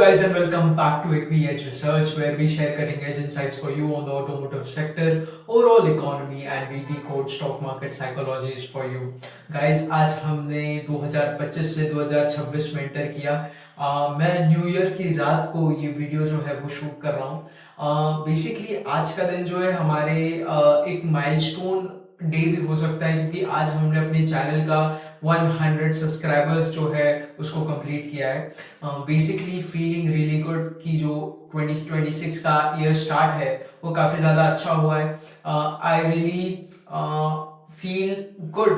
guys, and welcome back to EquiEdge Research, where we share cutting-edge insights for you on the automotive sector, overall economy, and we decode stock market psychologies for you. Guys, आज हमने 2025 से 2026 में enter किया। मैं new year की रात को ये वीडियो जो है वो शूट कर रहा हूँ। बेसिकली आज का दिन जो है हमारे एक माइलस्टोन डे भी हो सकता है, क्योंकि आज हमने अपने चैनल का 100 सब्सक्राइबर्स जो है उसको कंप्लीट किया है। बेसिकली फीलिंग रियली गुड कि जो 2026 का ईयर स्टार्ट है वो काफ़ी ज़्यादा अच्छा हुआ है। आई रियली फील गुड,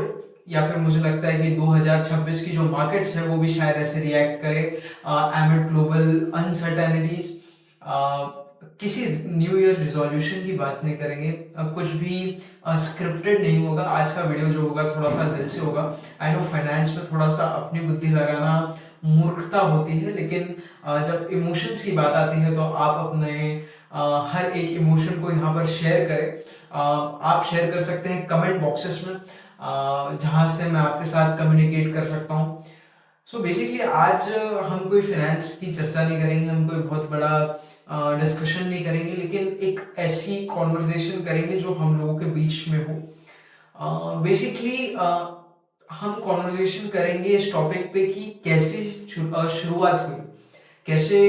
या फिर मुझे लगता है कि 2026 की जो मार्केट्स है वो भी शायद ऐसे रिएक्ट करे एमिड ग्लोबल अनसर्टेनिटीज। किसी न्यू ईयर रिजोल्यूशन की बात नहीं करेंगे, कुछ भी स्क्रिप्टेड नहीं होगा। आज का वीडियो जो होगा थोड़ा सा दिल से होगा। आई नो फाइनेंस में थोड़ा सा अपनी बुद्धि लगाना मूर्खता होती है, लेकिन जब इमोशंस की बात आती है तो आप अपने हर एक इमोशन को यहाँ पर शेयर करें। आप शेयर कर सकते हैं कमेंट बॉक्सेस में, जहाँ से मैं आपके साथ कम्युनिकेट कर सकता हूँ। सो बेसिकली आज हम कोई फाइनेंस की चर्चा नहीं करेंगे, हम कोई बहुत बड़ा डिस्कशन नहीं करेंगे, लेकिन एक ऐसी कॉन्वर्जेशन करेंगे जो हम लोगों के बीच में हो। बेसिकली हम कॉन्वर्जेशन करेंगे इस टॉपिक पे कि कैसे शुरुआत हुई, कैसे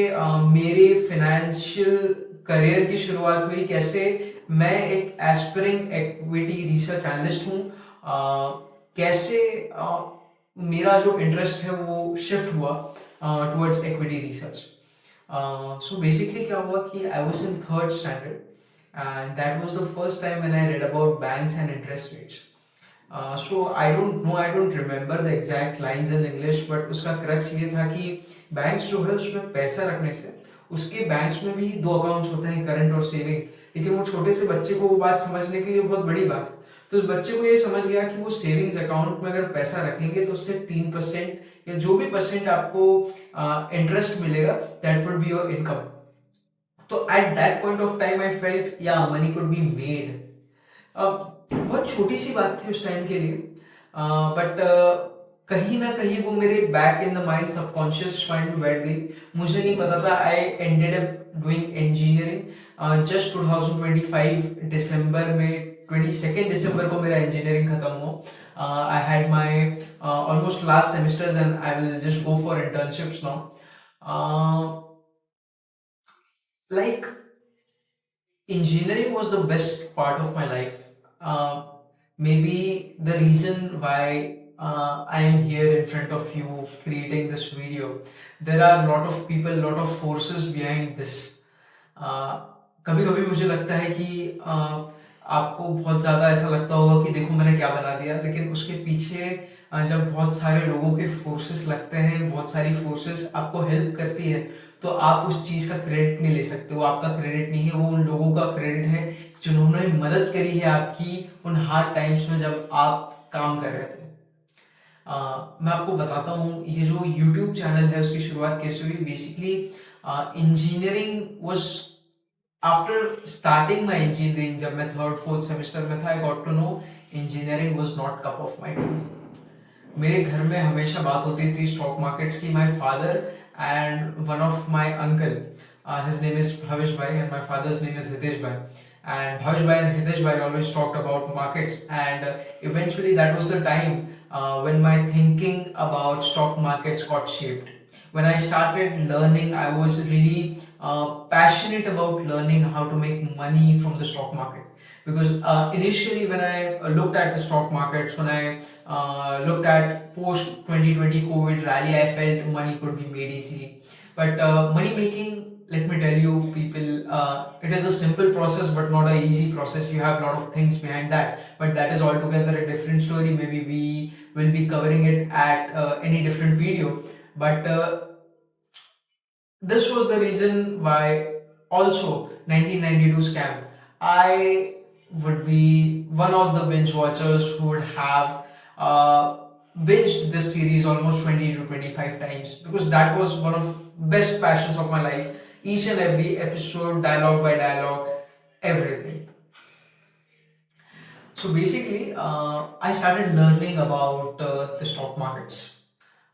मेरे फाइनेंशियल करियर की शुरुआत हुई, कैसे मैं एक एस्पिरिंग इक्विटी रिसर्च एनालिस्ट हूँ, कैसे मेरा जो इंटरेस्ट है वो शिफ्ट हुआ towards equity research. So basically क्या हुआ कि I was in third standard and that was the first time when I read about banks and interest rates. So I don't remember the exact lines in English, but उसका crux ये था कि banks जो है उसमें पैसा रखने से, उसके बैंक्स में भी दो अकाउंट्स होते हैं, करंट और सेविंग, लेकिन वो छोटे से बच्चे को वो बात समझने के लिए बहुत बड़ी बात है। तो उस बच्चे को ये समझ गया कि वो सेविंग्स अकाउंट में अगर पैसा रखेंगे तो उससे 3% या जो भी परसेंट आपको इंटरेस्ट मिलेगा that will be your income. तो at that point of time I felt या मनी कुड बी मेड। बहुत छोटी सी बात थी उस टाइम के लिए, बट कहीं ना कहीं वो मेरे back in the mind subconscious mind में बैठ गई। मुझे नहीं पता था। I ended up doing engineering. Just 2025 दिसंबर में 22 दिसंबर को मेरा इंजीनियरिंग खत्म हुआ। I had my almost last semesters and I will just go for internships now. Like engineering was the best part of my life. Maybe the reason why I am here in front of you creating this video. There are a lot of people, lot of forces behind this. कभी कभी मुझे लगता है कि आपको बहुत ज़्यादा ऐसा लगता होगा कि देखो मैंने क्या बना दिया, लेकिन उसके पीछे जब बहुत सारे लोगों के फोर्सेस लगते हैं, बहुत सारी फोर्सेस आपको हेल्प करती है, तो आप उस चीज़ का क्रेडिट नहीं ले सकते। वो आपका क्रेडिट नहीं है, वो उन लोगों का क्रेडिट है जिन्होंने मदद करी है आपकी उन हार्ड टाइम्स में जब आप काम कर रहे थे। मैं आपको बताता हूँ ये जो YouTube चैनल है उसकी शुरुआत कैसे हुई। Basically engineering was after starting my engineering, जब मैं थर्ड फोर्थ सेमेस्टर में था, I got to know engineering was not cup of my tea. मेरे घर में हमेशा बात होती थी स्टॉक मार्केट्स की। My father and one of my uncle, his name is Bhavish Bhai and my father's name is Hitesh Bhai, and Bhavish Bhai and Hitesh Bhai always talked about markets, and eventually that was the time when my thinking about stock markets got shaped. When I started learning, I was really passionate about learning how to make money from the stock market, because initially when I looked at the stock markets, when I looked at post 2020 COVID rally, I felt money could be made easily. But money making, let me tell you people, it is a simple process but not an easy process. You have a lot of things behind that, but that is altogether a different story. Maybe we will be covering it at any different video, but this was the reason why also 1992 scam. I would be one of the binge watchers who would have binged this series almost 20 to 25 times, because that was one of best passions of my life. Each and every episode, dialogue by dialogue, everything. So basically I started learning about the stock markets.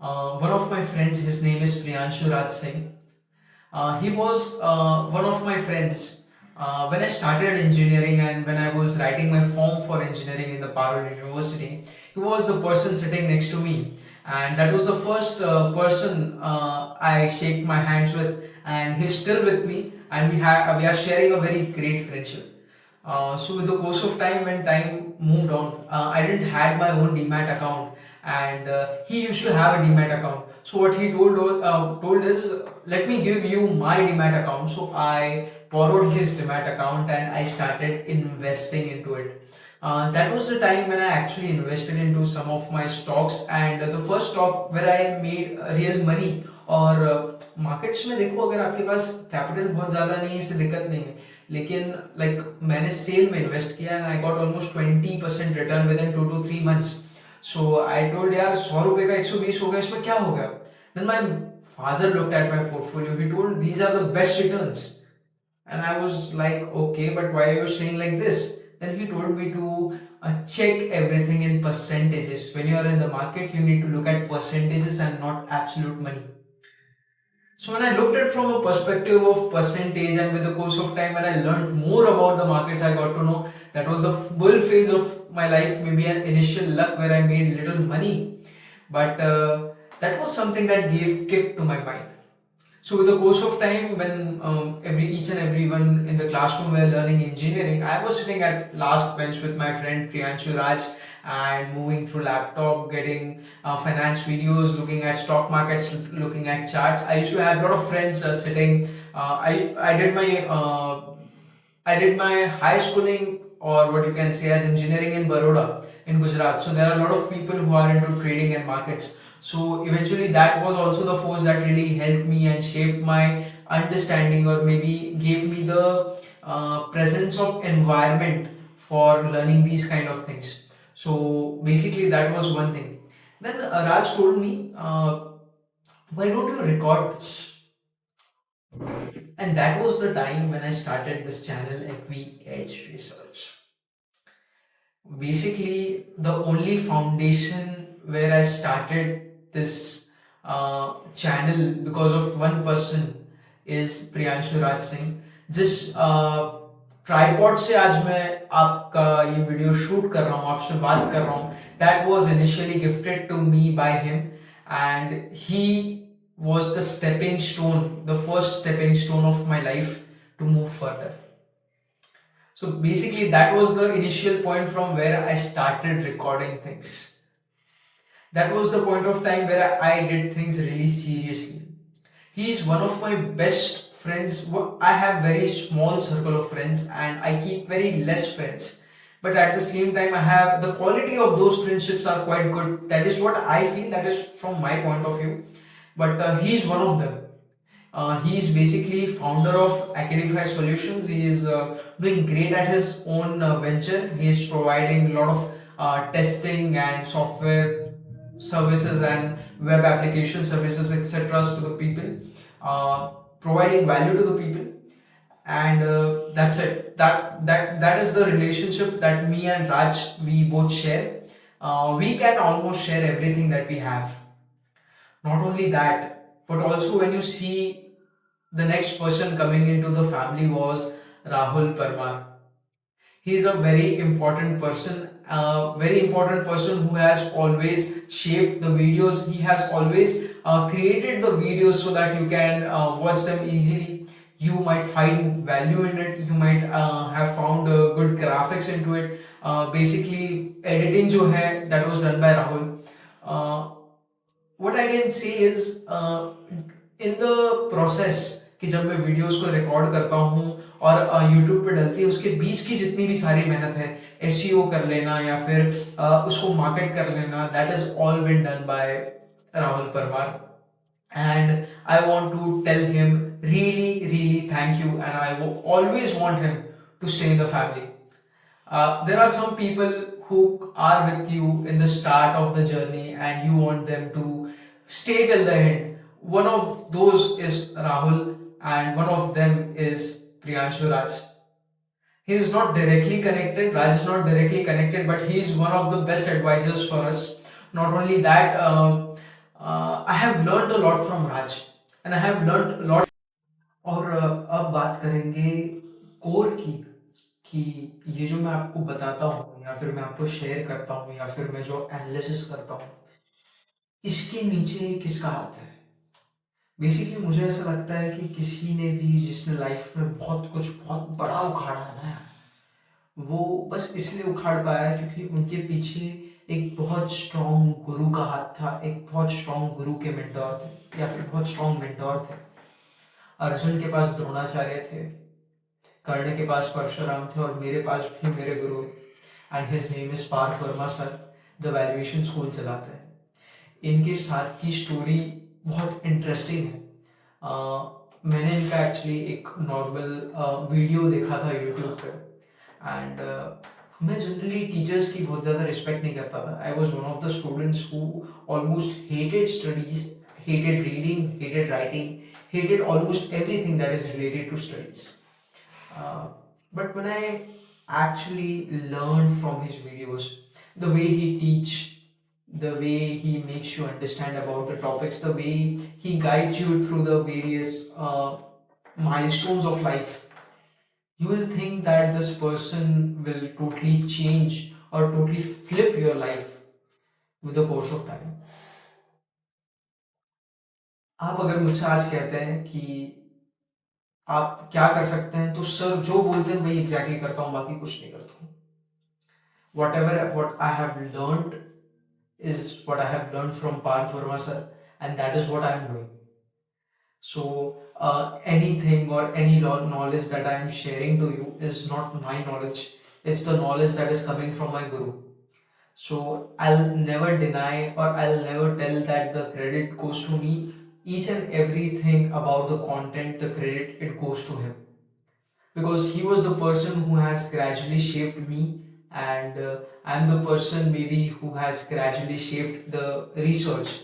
One of my friends, his name is Priyanshu Raj Singh. He was one of my friends when I started engineering and when I was writing my form for engineering in the Parul University. He was the person sitting next to me, and that was the first person I shake my hands with, and he's still with me, and we are sharing a very great friendship. So with the course of time, when time moved on, I didn't had my own demat account, and he used to have a demat account. So what he told is, let me give you my demat account. So I borrowed his demat account and I started investing into it. That was the time when I actually invested into some of my stocks, and the first stock where I made real money. और markets में देखो, अगर आपके पास capital बहुत ज़्यादा नहीं है इससे दिक्कत नहीं है, लेकिन मैंने सेल में इन्वेस्ट किया and I got almost 20% return with in 2 to 3 months. So I told यार 100 रुपए का 120 हो गया, इसमें क्या हो गया. Then my father looked at my portfolio, he told these are the best returns. And I was like, okay, but why are you saying like this? Then he told me to check everything in percentages. When you are in the market, you need to look at percentages and not absolute money. So when I looked at from a perspective of percentage, and with the course of time, when I learned more about the markets, I got to know that was the bull phase of my life, maybe an initial luck where I made little money, but that was something that gave kick to my mind. So with the course of time, when each and everyone in the classroom were learning engineering, I was sitting at last bench with my friend Priyanshu Raj and moving through laptop, getting finance videos, looking at stock markets, looking at charts. I used to have a lot of friends sitting. I did my high schooling, or what you can say as engineering, in Baroda in Gujarat. So there are a lot of people who are into trading and markets. So eventually that was also the force that really helped me and shaped my understanding, or maybe gave me the presence of environment for learning these kind of things. So basically that was one thing. Then Raj told me, why don't you record this? And that was the time when I started this channel, Equi Edge Research. Basically, the only foundation where I started this channel because of one person is Priyanshu Raj Singh. जिस tripod से आज मैं आपका ये video shoot कर रहा हूँ, आपसे बात कर रहा हूँ, that was initially gifted to me by him, and he was the stepping stone, the first stepping stone of my life to move further. So basically, that was the initial point from where I started recording things. That was the point of time where I did things really seriously. He is one of my best friends. I have very small circle of friends and I keep very less friends. But at the same time, I have the quality of those friendships are quite good. That is what I feel. That is from my point of view. But he is one of them. He is basically founder of Acadify Solutions. He is doing great at his own venture. He is providing a lot of testing and software services and web application services, etc., to the people, providing value to the people, and that's it. That is the relationship that me and Raj, we both share. We can almost share everything that we have. Not only that, but also when you see the next person coming into the family was Rahul Parmar. He is a very important person who has always shaped the videos. He has always created the videos so that you can watch them easily. You might find value in it. You might have found good graphics into it. Basically, editing जो है, that was done by Rahul. What I can say is, in the process, कि जब मैं videos को record करता हूँ और YouTube पे डलती है, उसके बीच की जितनी भी सारी मेहनत है, एसईओ कर लेना या फिर उसको मार्केट कर लेना, that is all been done by Rahul Parmar. And I want to tell him really thank you, and I will always want him to stay in the family. There are some people who are with you in the start of the journey and you want them to stay till the end. One of those is Rahul, and one of them is Priyanshu Raj. He is not directly connected, Raj is not directly connected, but he is one of the best advisors for us. Not only that, I have learned a lot from Raj, and I have learned a lot. और अब बात करेंगे core की, कि ये जो मैं आपको बताता हूँ या फिर मैं आपको शेयर करता हूँ या फिर मैं जो एनालिसिस करता हूँ, इसके नीचे किसका हाथ है। बेसिकली मुझे ऐसा लगता है कि किसी ने भी, जिसने लाइफ में बहुत कुछ बहुत बड़ा उखाड़ा है ना, वो बस इसलिए उखाड़ पाया है क्योंकि उनके पीछे एक बहुत स्ट्रॉन्ग गुरु का हाथ था, एक बहुत स्ट्रॉन्ग गुरु के मेंटोर थे या फिर बहुत स्ट्रॉन्ग मेंटोर थे। अर्जुन के पास द्रोणाचार्य थे, कर्ण के पास परशुराम थे, और मेरे पास भी मेरे गुरु, and his name is Parth Verma sir, the valuation school चलाते हैं। इनके साथ की स्टोरी बहुत इंटरेस्टिंग है। मैंने इनका एक्चुअली एक नॉर्मल वीडियो देखा था यूट्यूब पे, एंड मैं जनरली टीचर्स की बहुत ज़्यादा रिस्पेक्ट नहीं करता था। I was one of the students who almost hated studies, hated reading, hated writing, hated almost everything that is related to studies. Uh, but when I actually learned from his videos, the way he teach, the way he makes you understand about the topics, the way he guides you through the various milestones of life, you will think that this person will totally change or totally flip your life with the course of time. आप अगर मुझसे आज कहते हैं कि आप क्या कर सकते हैं, तो सर जो बोलते हैं वही एग्जैक्टली करता हूँ, बाकी कुछ नहीं करता हूँ। what I have learned is what I have learned from Parth Verma sir, and that is what I am doing. So anything or any knowledge that I am sharing to you is not my knowledge. It's the knowledge that is coming from my guru. So I'll never deny or I'll never tell that the credit goes to me. Each and everything about the content, the credit, it goes to him, because he was the person who has gradually shaped me, and I'm the person maybe who has gradually shaped the research,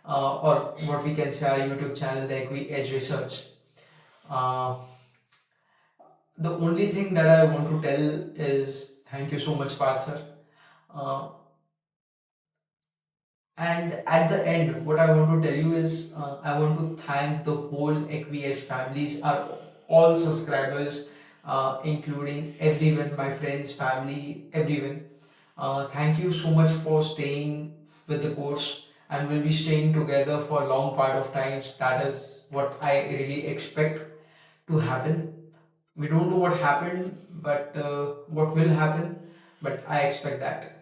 or what we can say our YouTube channel, the Equi Edge Research. uh, the only thing that I want to tell is thank you so much, Parth sir. uh, and at the end, what I want to tell you is I want to thank the whole Equies families, our all subscribers, including everyone, my friends, family, everyone. Thank you so much for staying with the course, and we'll be staying together for a long part of times. That is what I really expect to happen. We don't know what happened, but what will happen, but I expect that.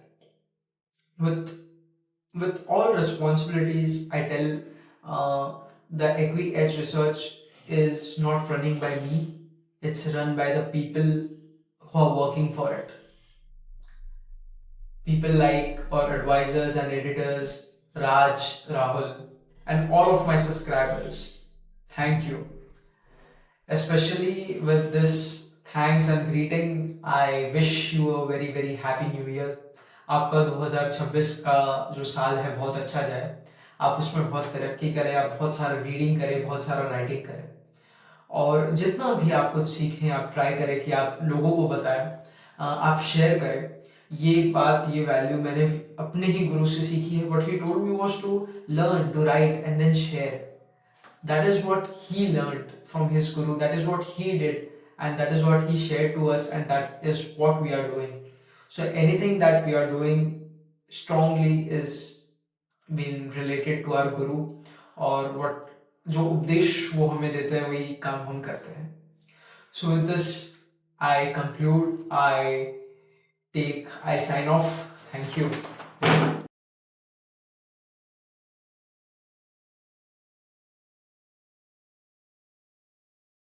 With all responsibilities, I tell the Equi Edge research is not running by me, it's run by the people who are working for it. People like our advisors and editors, Raj, Rahul, and all of my subscribers. Thank you. Especially with this thanks and greeting, I wish you a very very happy new year. आपका 2026 का जो साल है बहुत अच्छा जाए, आप उसमें बहुत तरक्की करें, आप बहुत सारा रीडिंग करें, बहुत सारा राइटिंग करें, और जितना भी आप कुछ सीखें आप ट्राई करें कि आप लोगों को बताएं, आप शेयर करें। ये बात, ये वैल्यू मैंने अपने ही गुरु से सीखी है। What he told me was to learn, to write and then share. That is what he learned from his guru, that is what he did, and that is what he shared to us, and that is what we are doing. So anything that we are doing strongly is being related to our guru, और what जो उपदेश वो हमें देते हैं वही काम हम करते हैं। So with this I conclude, I sign off. Thank you.